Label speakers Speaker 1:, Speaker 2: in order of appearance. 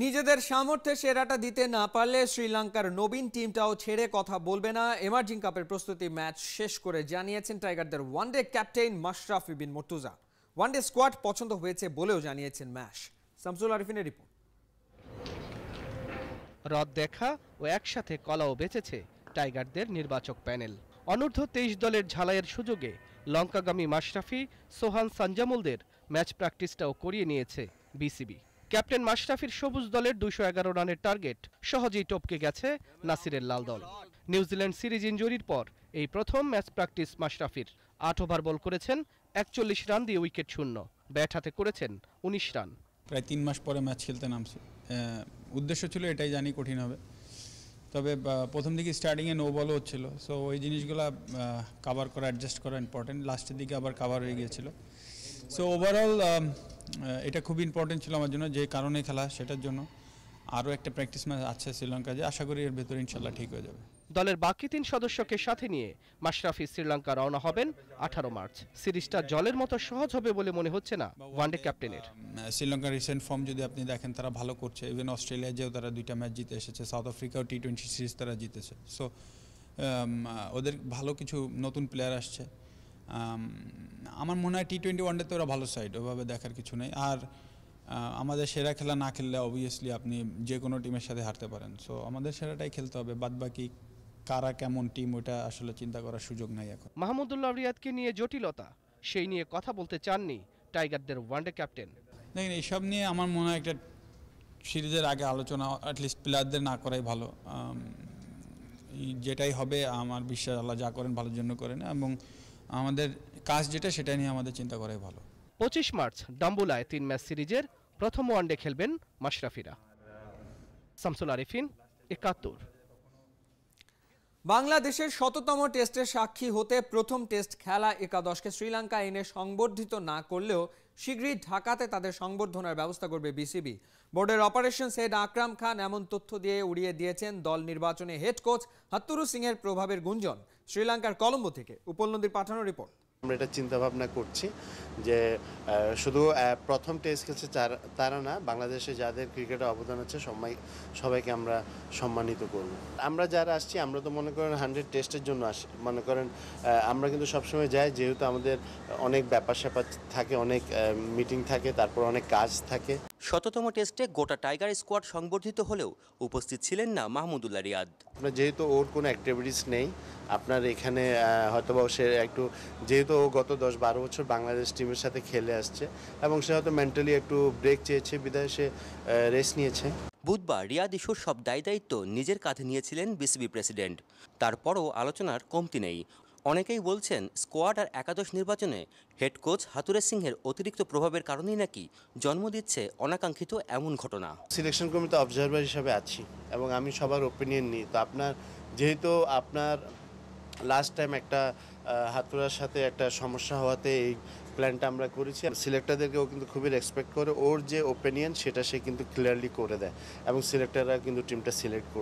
Speaker 1: নিজেদের সামর্থ্যে সেরাটা দিতে না পারলে শ্রীলঙ্কার নবীন টিমটাও ছেড়ে কথা বলবে না। এমার্জিং কাপের প্রস্তুতি ম্যাচ শেষ করে জানিয়েছেন টাইগারদের ওয়ানডে ক্যাপ্টেন মাশরাফি বিন মুর্তজা। ওয়ানডে স্কোয়াড পছন্দ হয়েছে বলেও জানিয়েছেন ম্যাশ। শামসুল আরিফিনের রিপোর্ট।
Speaker 2: রদ দেখা ও একসাথে কলাও বেচেছে টাইগারদের নির্বাচক প্যানেল। অনূর্ধ্ব ২৩ দলের ঝালাইয়ের সুযোগে লঙ্কাগামী মাশরাফি, সোহান সানজামুলদের ম্যাচ প্র্যাকটিসটাও করিয়ে নিয়েছে বিসিবি। ক্যাপ্টেন মাশরাফির সবুজ দলের ২১১ রানের টার্গেট সহজেই টপকে গেছে নাসিরের লাল দল। নিউজিল্যান্ড সিরিজ ইনজুরির পর এই প্রথম ম্যাচ প্র্যাকটিস মাশরাফির। ৮ ওভার বল করেছেন ৪১ রান দিয়ে উইকেট শূন্য, ব্যাট হাতে করেছেন ১৯ রান।
Speaker 3: প্রায় ৩ মাস পরে ম্যাচ খেলতে নামছে। উদ্দেশ্য ছিল এটাই, জানি কঠিন হবে, তবে প্রথম দিকে স্টার্টিংয়ে নো বলও হচ্ছিল, সো ওই জিনিসগুলো কাভার করা, অ্যাডজাস্ট করা ইম্পর্টেন্ট। লাস্টের দিকে আবার কাভার হয়ে গিয়েছিল। সো ওভারঅল এটা খুব ইম্পর্টেন্ট ছিল আমার জন্য, যে কারণে খেলা সেটার জন্য। আরও একটা প্র্যাকটিস ম্যাচ আছে শ্রীলঙ্কা, যে আশা করি এর ভেতরে ইনশাল্লাহ ঠিক হয়ে যাবে।
Speaker 2: দলের বাকি ৩ সদস্যকে সাথে নিয়ে মাশরাফি শ্রীলঙ্কা রওনা হবেন ১৮ মার্চ। সিরিজটা জলের মতো সহজ হবে বলে মনে হচ্ছে না ওয়ানডে ক্যাপ্টেনের।
Speaker 3: শ্রীলঙ্কার রিসেন্ট ফর্ম যদি আপনি দেখেন, তারা ভালো করছে। ইভেন অস্ট্রেলিয়া যেও তারা ২টা ম্যাচ জিতে এসেছে, সাউথ আফ্রিকাও টি-20 সিরিজ তারা জিতেছে। সো ওদের ভালো কিছু নতুন প্লেয়ার আসছে। আমার মনে হয় টি-20 ওয়ানডেতে ওরা ভালো সাইড, ওভাবে দেখার কিছু নেই। আর আমাদের সেরা খেলা না খেললে অবভিয়াসলি আপনি যে কোনো টিমের সাথে হারতে পারেন। সো আমাদের সেরাটাই খেলতে হবে, বাদবাকি কারা কেমন টিম ওটা আসলে চিন্তা করার সুযোগ নাই এখন।
Speaker 2: মাহমুদুল্লাহ রিয়াদকে নিয়ে জটিলতা, সেই নিয়ে কথা বলতে চাননি টাইগারদের ওয়ানডে ক্যাপ্টেন।
Speaker 3: দেখেন, এইসব নিয়ে আমার মনে হয় একটা সিরিজের আগে আলোচনা অ্যাটলিস্ট প্লেয়ারদের না করাই ভালো। যেটাই হবে আমার বিশ্বাস আল্লাহ যা করেন ভালোর জন্য করেন, এবং আমাদের কাজ যেটা সেটা নিয়ে আমাদের চিন্তা করাই ভালো।
Speaker 2: ২৫ মার্চ ডাম্বুলায় ৩ ম্যাচ সিরিজের প্রথম ওয়ানডে খেলবেন মাশরাফিরা। শামসুল আরিফিন, ৭১।
Speaker 1: বাংলাদেশের ১০০তম টেস্টের সাক্ষী হতে প্রথম টেস্ট খেলা একাদশকে শ্রীলঙ্কা এনে সংবর্ধিত না করলেও শীঘ্রই ঢাকাতে তাদের সংবর্ধনার ব্যবস্থা করবে বিসিবি। বোর্ডের অপারেশনস হেড আকরাম খান এমন তথ্য দিয়ে উড়িয়ে দিয়েছেন দল নির্বাচনে হেড কোচ হাত্তুরু সিংয়ের প্রভাবের গুঞ্জন। শ্রীলঙ্কার কলম্বো থেকে উপল নদীর পাঠানো রিপোর্ট।
Speaker 4: আমরা এটা চিন্তা ভাবনা করছি যে শুধু প্রথম টেস্ট খেলছে তারা না, বাংলাদেশে যাদের ক্রিকেটে অবদান আছে সবাইকে আমরা সম্মানিত করব। আমরা যারা আসছি, আমরা তো মনে করেন 100 টেস্টের জন্য আসি। মনে করেন আমরা কিন্তু সবসময় যাই, যেহেতু আমাদের অনেক ব্যাপার স্যাপার থাকে, অনেক মিটিং থাকে, তারপর অনেক কাজ থাকে।
Speaker 5: ১০০তম টেস্টে গোটা টাইগার স্কোয়াড সংবর্ধিত হলেও উপস্থিত ছিলেন না মাহমুদুল্লাহ রিয়াদ।
Speaker 4: যেহেতু ওর কোনো অ্যাক্টিভিটিস নেই আপনার এখানে, হয়তোবা সে একটু, যেহেতু ও গত 10-12 বছর বাংলাদেশ টিমের সাথে খেলে আসছে এবং সে হয়তো মেন্টালি একটু ব্রেক চেয়েছে, বিধায় সে রেস্ট নিয়েছে।
Speaker 5: বুধবার রিয়াদ ইস্যুর সব দায়িত্ব নিজের কাঁধে নিয়েছিলেন বিসিবি প্রেসিডেন্ট। তারপরও আলোচনার কমতি নেই। অনেকেই বলছেন স্কোয়াড আর একাদশ নির্বাচনে হেড কোচ হাতুরে সিংহের অতিরিক্ত প্রভাবের কারণেই নাকি জন্ম দিচ্ছে অনাকাঙ্ক্ষিত এমন ঘটনা।
Speaker 4: সিলেকশন কমিটিতে অবজারভার হিসাবে আছি এবং আমি সবার ওপিনিয়ন নিই। তো যেহেতু আপনার লাস্ট টাইম একটা হাতুরার সাথে একটা সমস্যা হওয়াতে এই প্ল্যানটা আমরা করেছি। সিলেক্টরদেরকেও কিন্তু খুবই রেসপেক্ট করে, ওর যে ওপিনিয়ন সেটা সে কিন্তু ক্লিয়ারলি করে দেয় এবং সিলেক্টররা কিন্তু টিমটা সিলেক্ট করে।